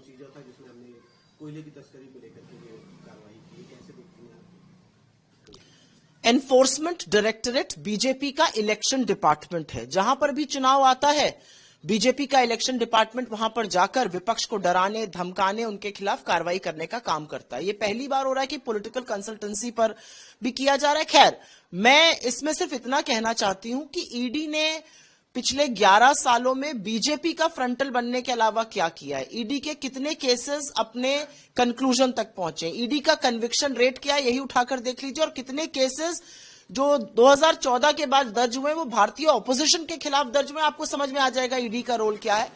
Procedure था जिसमें हमने कोयले की तस्करी को लेकर के ये कार्रवाई की, कैसे देखते हैं? एनफोर्समेंट डायरेक्टरेट बीजेपी का इलेक्शन डिपार्टमेंट है। जहां पर भी चुनाव आता है, बीजेपी का इलेक्शन डिपार्टमेंट वहां पर जाकर विपक्ष को डराने, धमकाने, उनके खिलाफ कार्रवाई करने का काम करता है। ये पहली बार हो रहा है कि पॉलिटिकल कंसल्टेंसी पर भी किया जा रहा है। खैर, मैं इसमें सिर्फ इतना कहना चाहती हूं कि ईडी ने पिछले 11 सालों में बीजेपी का फ्रंटल बनने के अलावा क्या किया है, ईडी के कितने केसेस अपने कंक्लूजन तक पहुंचे, ईडी का कन्विक्शन रेट क्या है, यही उठाकर देख लीजिए। और कितने केसेस जो 2014 के बाद दर्ज हुए वो भारतीय ऑपोजिशन के खिलाफ दर्ज हुए, आपको समझ में आ जाएगा ईडी का रोल क्या है।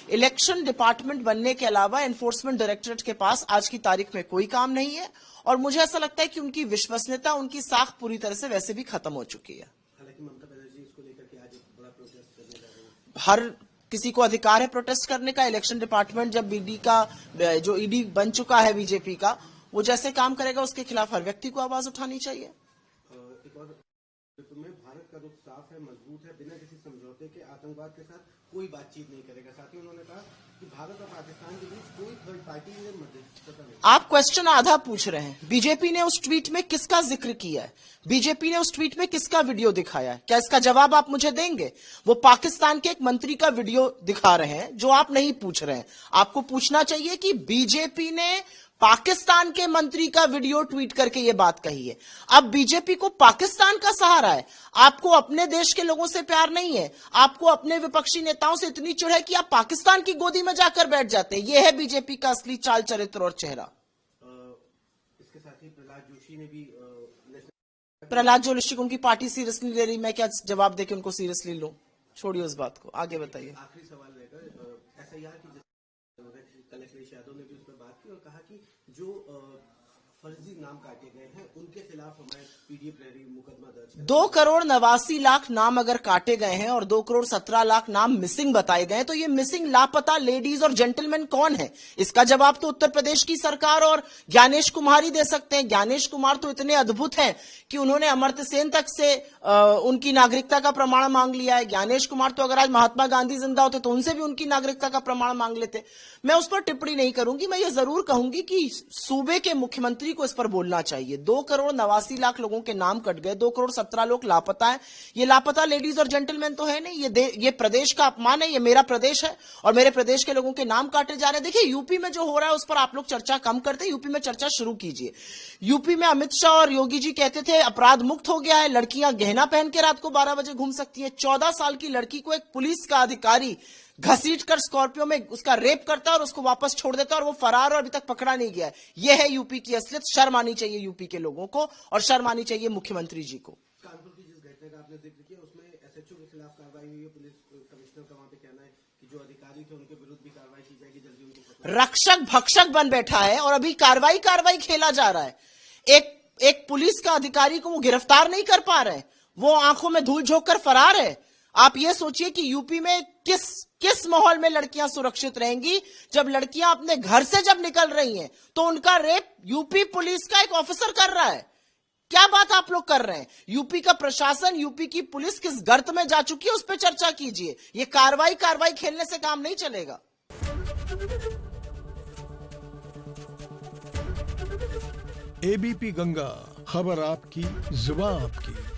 इलेक्शन डिपार्टमेंट बनने के अलावा एनफोर्समेंट डायरेक्टरेट के पास आज की तारीख में कोई काम नहीं है, और मुझे ऐसा लगता है कि उनकी विश्वसनीयता, उनकी साख पूरी तरह से वैसे भी खत्म हो चुकी है। हालांकि ममता बनर्जी इसको लेकर के आज एक बड़ा प्रोटेस्ट करने जा रहे हैं। हर किसी को अधिकार है प्रोटेस्ट करने का। इलेक्शन डिपार्टमेंट जब ईडी का, जो ईडी बन चुका है बीजेपी का, वो जैसे काम करेगा उसके खिलाफ हर व्यक्ति को आवाज उठानी चाहिए। एक और में भारत का रुख साफ है, मजबूत है, बिना किसी समझौते के आतंकवाद के साथ कोई बातचीत नहीं करेगा। साथ ही उन्होंने कहा कि भारत और पाकिस्तान के बीच कोई थर्ड पार्टी में मध्यस्थता नहीं। आप क्वेश्चन आधा पूछ रहे हैं। बीजेपी ने उस ट्वीट में किसका जिक्र किया है, बीजेपी ने उस ट्वीट में किसका वीडियो दिखाया है, क्या इसका जवाब आप मुझे देंगे? वो पाकिस्तान के एक मंत्री का वीडियो दिखा रहे हैं जो आप नहीं पूछ रहे हैं। आपको पूछना चाहिए कि बीजेपी ने पाकिस्तान के मंत्री का वीडियो ट्वीट करके यह बात कही है। अब बीजेपी को पाकिस्तान का सहारा है, आपको अपने देश के लोगों से प्यार नहीं है, आपको अपने विपक्षी नेताओं से इतनी चिढ़ है कि आप पाकिस्तान की गोदी में जाकर बैठ जाते हैं। यह है बीजेपी का असली चाल चरित्र और चेहरा। इसके साथ ही प्रहलाद जोशी ने भी प्रहलाद जोशी को उनकी पार्टी सीरियसली ले रही, मैं क्या जवाब देके उनको सीरियसली लूं? छोड़िए उस बात को, आगे बताइए। आखिरी सवाल रहेगा, एसआईआर की कल अखिलेश यादव ने भी उस पर बात की और कहा कि जो फर्जी नाम काटे गए हैं उनके खिलाफ हमारे पीडीएफ मुकदमा दर्ज है। 2,89,00,000 नाम अगर काटे गए हैं और 2,17,00,000 नाम मिसिंग बताए गए, तो ये मिसिंग लापता लेडीज और जेंटलमैन कौन है? इसका जवाब तो उत्तर प्रदेश की सरकार और ज्ञानेश कुमार ही दे सकते हैं। ज्ञानेश कुमार तो इतने अद्भुत हैं कि उन्होंने अमर्त्य सेन तक से उनकी नागरिकता का प्रमाण मांग लिया है। ज्ञानेश कुमार तो अगर आज महात्मा गांधी जिंदा होते तो उनसे भी उनकी नागरिकता का प्रमाण मांग लेते। मैं उस पर टिप्पणी नहीं करूंगी, मैं ये जरूर कहूंगी कि सूबे के मुख्यमंत्री को इस पर बोलना चाहिए। 2,89,00,000 लोगों के नाम कट गए, 2,17,00,000 लोग लापता हैं। ये लापता लेडीज और जेंटलमैन तो है नहीं, ये प्रदेश का अपमान है। ये मेरा प्रदेश है और मेरे प्रदेश के लोगों के नाम काटे जा रहे हैं। देखिए, यूपी में जो हो रहा है उस पर आप लोग चर्चा कम करते हैं, यूपी में चर्चा शुरू कीजिए। यूपी में अमित शाह और योगी जी कहते थे अपराध मुक्त हो गया है, लड़कियां गहना पहन के रात को 12 बजे घूम सकती हैं। 14 साल की लड़की को एक पुलिस का अधिकारी घसीट कर स्कॉर्पियो में उसका रेप करता है और उसको वापस छोड़ देता है और वो फरार और अभी तक पकड़ा नहीं गया है। यह है यूपी की असलियत। शर्म आनी चाहिए यूपी के लोगों को और शर्म आनी चाहिए मुख्यमंत्री जी को। कानपुर की जिस घटना का आपने जिक्र किया उसमें एसएचओ के खिलाफ कार्रवाई हुई है, पुलिस कमिश्नर का वहां पे कहना है कि जो अधिकारी थे उनके विरुद्ध भी कार्रवाई की जाएगी, जल्दी उनको रक्षक भक्षक बन बैठा है और अभी कार्रवाई खेला जा रहा है। एक पुलिस का अधिकारी को वो गिरफ्तार नहीं कर पा रहे, वो आंखों में धूल झोंक कर फरार है। आप ये सोचिए कि यूपी में किस माहौल में लड़कियां सुरक्षित रहेंगी जब लड़कियां अपने घर से जब निकल रही हैं तो उनका रेप यूपी पुलिस का एक ऑफिसर कर रहा है। क्या बात आप लोग कर रहे हैं? यूपी का प्रशासन, यूपी की पुलिस किस गर्त में जा चुकी है उस पर चर्चा कीजिए। ये कार्रवाई खेलने से काम नहीं चलेगा। एबीपी गंगा, खबर आपकी, जुबान आपकी।